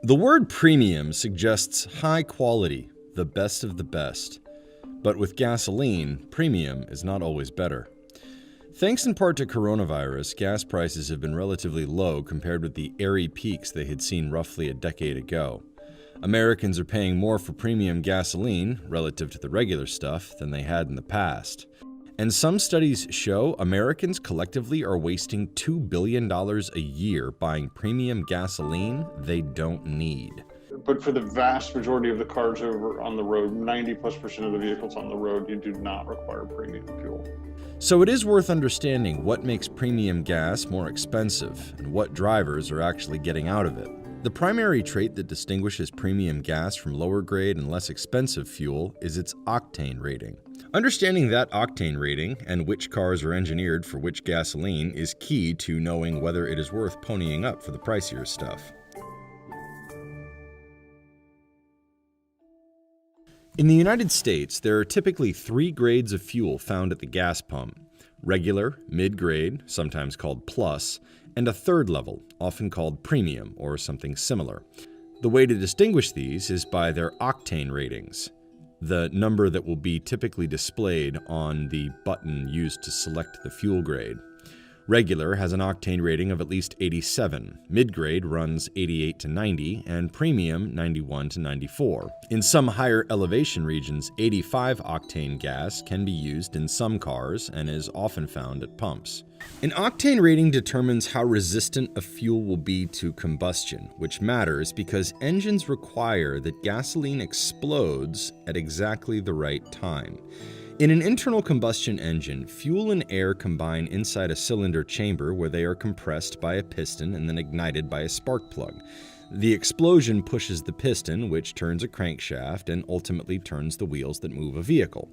The word premium suggests high quality, the best of the best. But with gasoline, premium is not always better. Thanks in part to coronavirus, gas prices have been relatively low compared with the airy peaks they had seen roughly a decade ago. Americans are paying more for premium gasoline, relative to the regular stuff, than they had in the past. And some studies show Americans collectively are wasting $2 billion a year buying premium gasoline they don't need. But for the vast majority of the cars over on the road, 90+% of the vehicles on the road, you do not require premium fuel. So it is worth understanding what makes premium gas more expensive and what drivers are actually getting out of it. The primary trait that distinguishes premium gas from lower grade and less expensive fuel is its octane rating. Understanding that octane rating and which cars are engineered for which gasoline is key to knowing whether it is worth ponying up for the pricier stuff. In the United States, there are typically 3 grades of fuel found at the gas pump: regular, mid-grade, sometimes called plus, and a third level, often called premium or something similar. The way to distinguish these is by their octane ratings, the number that will be typically displayed on the button used to select the fuel grade. Regular has an octane rating of at least 87, mid-grade runs 88 to 90, and premium 91 to 94. In some higher elevation regions, 85 octane gas can be used in some cars and is often found at pumps. An octane rating determines how resistant a fuel will be to combustion, which matters because engines require that gasoline explodes at exactly the right time. In an internal combustion engine, fuel and air combine inside a cylinder chamber where they are compressed by a piston and then ignited by a spark plug. The explosion pushes the piston, which turns a crankshaft and ultimately turns the wheels that move a vehicle.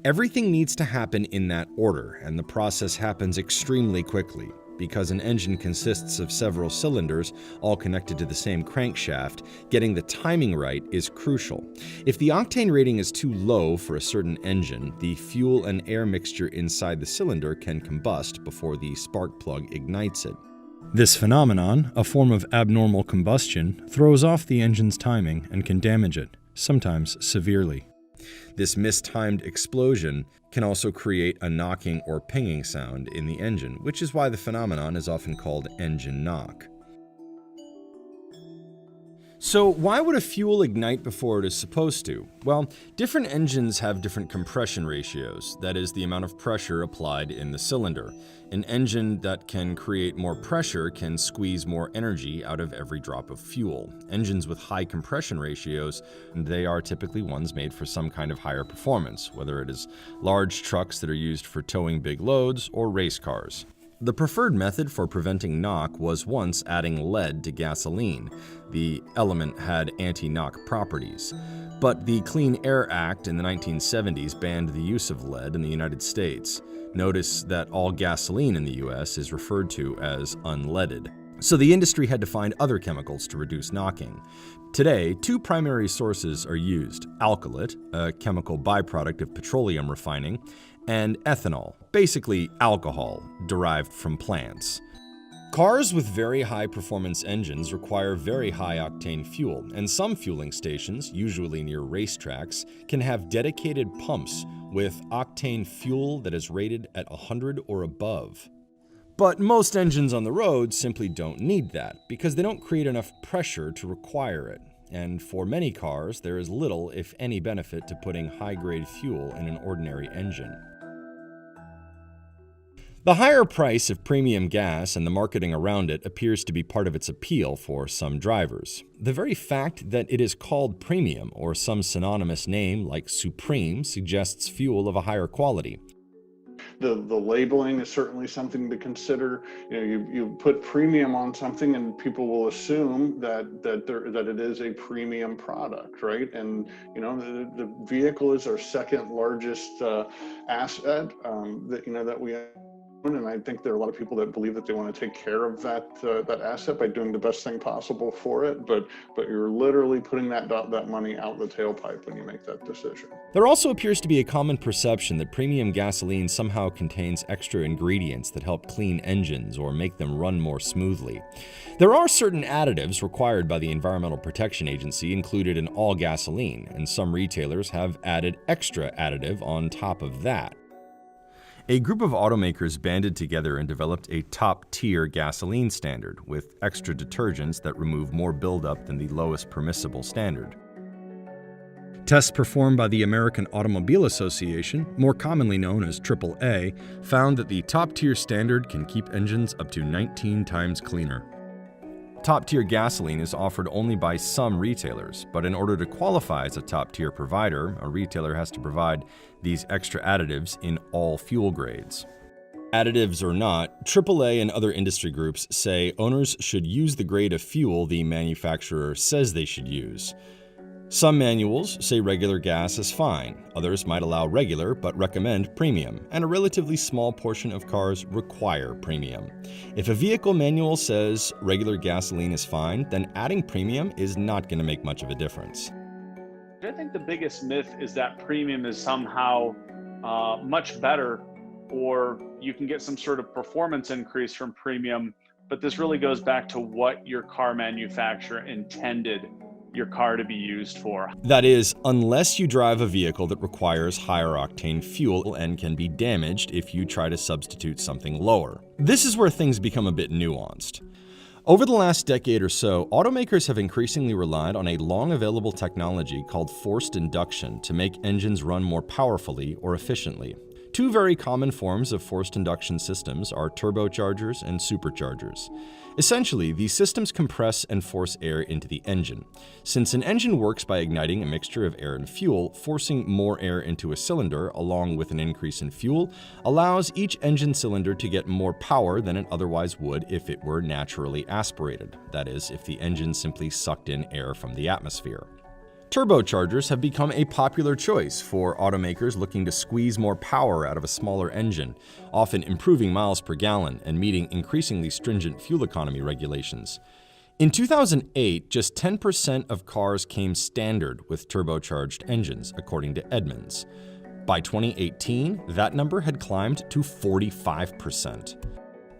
Everything needs to happen in that order, and the process happens extremely quickly. Because an engine consists of several cylinders, all connected to the same crankshaft, getting the timing right is crucial. If the octane rating is too low for a certain engine, the fuel and air mixture inside the cylinder can combust before the spark plug ignites it. This phenomenon, a form of abnormal combustion, throws off the engine's timing and can damage it, sometimes severely. This mistimed explosion can also create a knocking or pinging sound in the engine, which is why the phenomenon is often called engine knock. So why would a fuel ignite before it is supposed to? Well, different engines have different compression ratios, that is, the amount of pressure applied in the cylinder. An engine that can create more pressure can squeeze more energy out of every drop of fuel. Engines with high compression ratios, they are typically ones made for some kind of higher performance, whether it is large trucks that are used for towing big loads or race cars. The preferred method for preventing knock was once adding lead to gasoline. The element had anti-knock properties. But the Clean Air Act in the 1970s banned the use of lead in the United States. Notice that all gasoline in the US is referred to as unleaded. So the industry had to find other chemicals to reduce knocking. Today, 2 primary sources are used: alkylate, a chemical byproduct of petroleum refining, and ethanol, basically alcohol derived from plants. Cars with very high performance engines require very high octane fuel, and some fueling stations, usually near racetracks, can have dedicated pumps with octane fuel that is rated at 100 or above. But most engines on the road simply don't need that because they don't create enough pressure to require it. And for many cars, there is little, if any, benefit to putting high-grade fuel in an ordinary engine. The higher price of premium gas and the marketing around it appears to be part of its appeal for some drivers. The very fact that it is called premium or some synonymous name like supreme suggests fuel of a higher quality. The labeling is certainly something to consider. You put premium on something and people will assume that it is a premium product, right? And the vehicle is our second largest asset that we And I think there are a lot of people that believe that they want to take care of that asset by doing the best thing possible for it. But you're literally putting that money out the tailpipe when you make that decision. There also appears to be a common perception that premium gasoline somehow contains extra ingredients that help clean engines or make them run more smoothly. There are certain additives required by the Environmental Protection Agency included in all gasoline, and some retailers have added extra additive on top of that. A group of automakers banded together and developed a top-tier gasoline standard with extra detergents that remove more buildup than the lowest permissible standard. Tests performed by the American Automobile Association, more commonly known as AAA, found that the top-tier standard can keep engines up to 19 times cleaner. Top-tier gasoline is offered only by some retailers, but in order to qualify as a top-tier provider, a retailer has to provide these extra additives in all fuel grades. Additives or not, AAA and other industry groups say owners should use the grade of fuel the manufacturer says they should use. Some manuals say regular gas is fine, others might allow regular but recommend premium, and a relatively small portion of cars require premium. If a vehicle manual says regular gasoline is fine, then adding premium is not going to make much of a difference. I think the biggest myth is that premium is somehow much better, or you can get some sort of performance increase from premium, but this really goes back to what your car manufacturer intended your car to be used for. That is, unless you drive a vehicle that requires higher octane fuel and can be damaged if you try to substitute something lower. This is where things become a bit nuanced. Over the last decade or so, automakers have increasingly relied on a long-available technology called forced induction to make engines run more powerfully or efficiently. Two very common forms of forced induction systems are turbochargers and superchargers. Essentially, these systems compress and force air into the engine. Since an engine works by igniting a mixture of air and fuel, forcing more air into a cylinder along with an increase in fuel allows each engine cylinder to get more power than it otherwise would if it were naturally aspirated. That is, if the engine simply sucked in air from the atmosphere. Turbochargers have become a popular choice for automakers looking to squeeze more power out of a smaller engine, often improving miles per gallon and meeting increasingly stringent fuel economy regulations. In 2008, just 10% of cars came standard with turbocharged engines, according to Edmunds. By 2018, that number had climbed to 45%.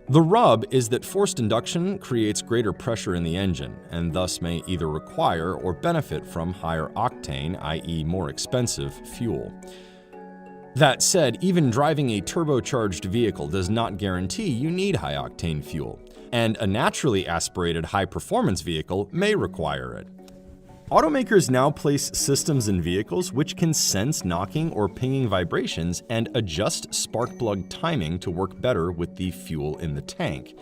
The rub is that forced induction creates greater pressure in the engine, and thus may either require or benefit from higher octane, i.e. more expensive, fuel. That said, even driving a turbocharged vehicle does not guarantee you need high octane fuel, and a naturally aspirated high-performance vehicle may require it. Automakers now place systems in vehicles which can sense knocking or pinging vibrations and adjust spark plug timing to work better with the fuel in the tank.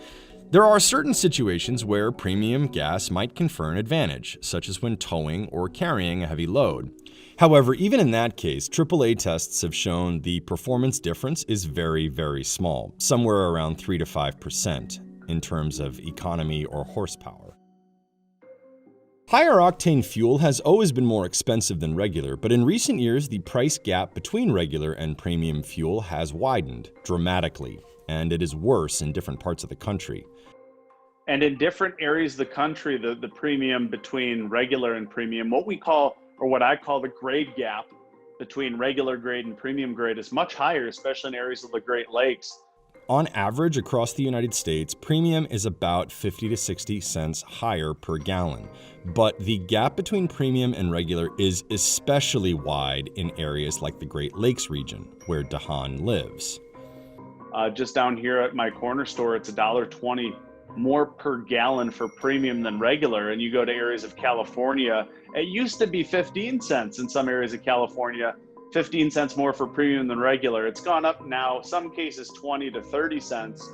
There are certain situations where premium gas might confer an advantage, such as when towing or carrying a heavy load. However, even in that case, AAA tests have shown the performance difference is very, very small, somewhere around 3 to 5% in terms of economy or horsepower. Higher octane fuel has always been more expensive than regular, but in recent years, the price gap between regular and premium fuel has widened dramatically, and it is worse in different parts of the country. And in different areas of the country, the premium between regular and premium, what we call, or what I call the grade gap between regular grade and premium grade is much higher, especially in areas of the Great Lakes. On average, across the United States, premium is about 50 to 60 cents higher per gallon. But the gap between premium and regular is especially wide in areas like the Great Lakes region, where Dahan lives. Just down here at my corner store, it's $1.20 more per gallon for premium than regular. And you go to areas of California, it used to be 15 cents in some areas of California. 15 cents more for premium than regular. It's gone up now, some cases 20 to 30 cents.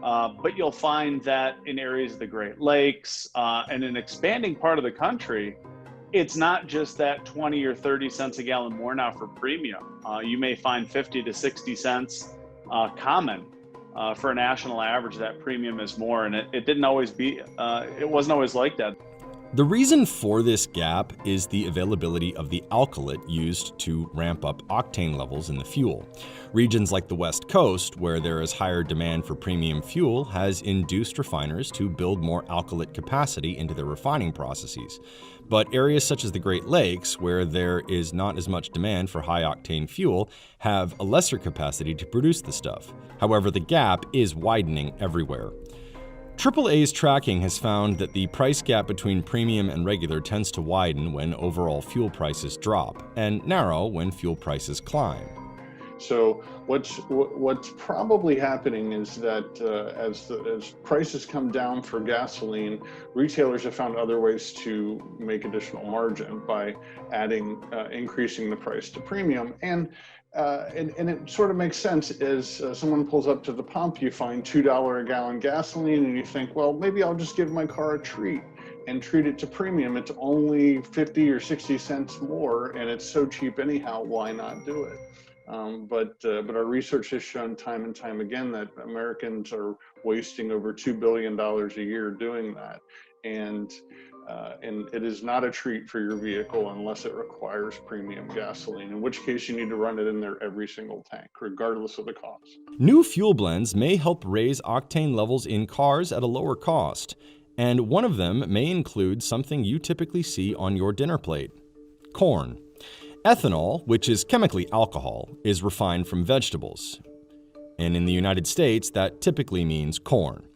But you'll find that in areas of the Great Lakes and an expanding part of the country, it's not just that 20 or 30 cents a gallon more now for premium. You may find 50 to 60 cents common for a national average. That premium is more, and it didn't always be, it wasn't always like that. The reason for this gap is the availability of the alkylate used to ramp up octane levels in the fuel. Regions like the West Coast, where there is higher demand for premium fuel, has induced refiners to build more alkylate capacity into their refining processes. But areas such as the Great Lakes, where there is not as much demand for high-octane fuel, have a lesser capacity to produce the stuff. However, the gap is widening everywhere. AAA's tracking has found that the price gap between premium and regular tends to widen when overall fuel prices drop, and narrow when fuel prices climb. So what's probably happening is that as prices come down for gasoline, retailers have found other ways to make additional margin by increasing the price to premium. And it sort of makes sense as someone pulls up to the pump, you find $2 a gallon gasoline, and you think, well, maybe I'll just give my car a treat and treat it to premium. It's only 50 or 60 cents more, and it's so cheap anyhow, why not do it? But our research has shown time and time again that Americans are wasting over $2 billion a year doing that. And it is not a treat for your vehicle unless it requires premium gasoline, in which case you need to run it in there every single tank, regardless of the cost. New fuel blends may help raise octane levels in cars at a lower cost, and one of them may include something you typically see on your dinner plate: corn. Ethanol, which is chemically alcohol, is refined from vegetables. And in the United States, that typically means corn.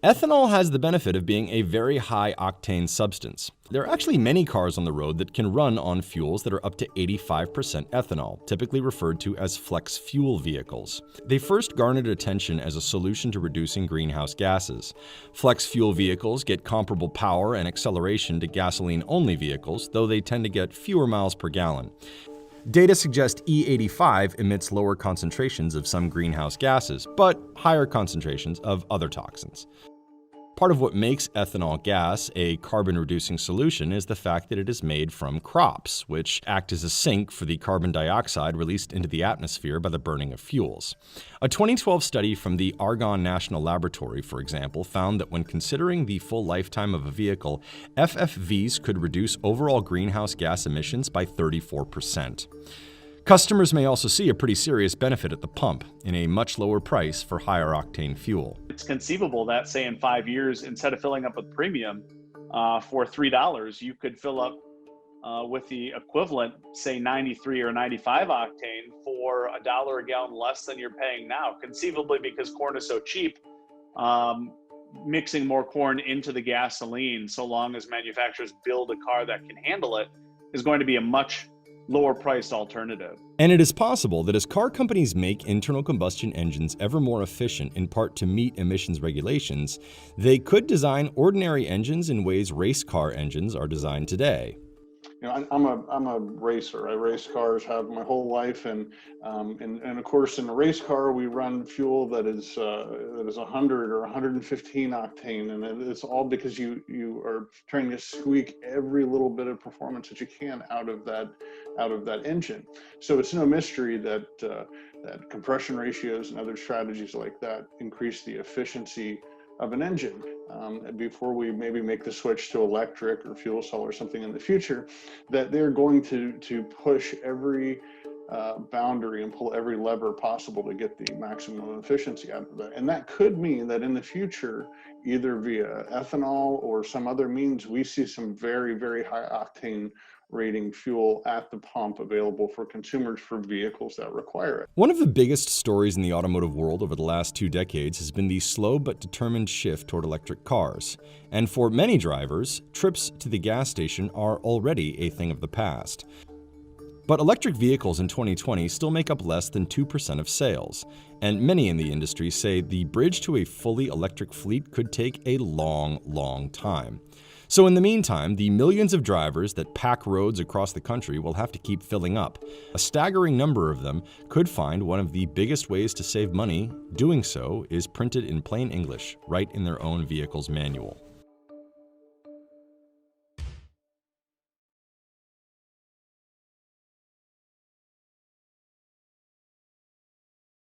Ethanol has the benefit of being a very high-octane substance. There are actually many cars on the road that can run on fuels that are up to 85% ethanol, typically referred to as flex fuel vehicles. They first garnered attention as a solution to reducing greenhouse gases. Flex fuel vehicles get comparable power and acceleration to gasoline-only vehicles, though they tend to get fewer miles per gallon. Data suggest E85 emits lower concentrations of some greenhouse gases, but higher concentrations of other toxins. Part of what makes ethanol gas a carbon-reducing solution is the fact that it is made from crops, which act as a sink for the carbon dioxide released into the atmosphere by the burning of fuels. A 2012 study from the Argonne National Laboratory, for example, found that when considering the full lifetime of a vehicle, FFVs could reduce overall greenhouse gas emissions by 34%. Customers may also see a pretty serious benefit at the pump in a much lower price for higher octane fuel. It's conceivable that, say, in 5 years, instead of filling up with premium for $3, you could fill up with the equivalent, say, 93 or 95 octane for $1 a gallon less than you're paying now. Conceivably, because corn is so cheap, mixing more corn into the gasoline, so long as manufacturers build a car that can handle it, is going to be a much lower priced alternative. And it is possible that as car companies make internal combustion engines ever more efficient, in part to meet emissions regulations, they could design ordinary engines in ways race car engines are designed today. You know, I'm a racer. I race cars, have my whole life, and of course, in a race car, we run fuel that is 100 or 115 octane, and it's all because you are trying to squeak every little bit of performance that you can out of that engine. So it's no mystery that that compression ratios and other strategies like that increase the efficiency of an engine. Before we maybe make the switch to electric or fuel cell or something in the future, that they're going to push every boundary and pull every lever possible to get the maximum efficiency out of that. And that could mean that in the future, either via ethanol or some other means, we see some very, very high octane rating fuel at the pump available for consumers for vehicles that require it. One of the biggest stories in the automotive world over the last 2 decades has been the slow but determined shift toward electric cars. And for many drivers, trips to the gas station are already a thing of the past. But electric vehicles in 2020 still make up less than 2% of sales, and many in the industry say the bridge to a fully electric fleet could take a long, long time. So in the meantime, the millions of drivers that pack roads across the country will have to keep filling up. A staggering number of them could find one of the biggest ways to save money. Doing so is printed in plain English, right in their own vehicle's manual.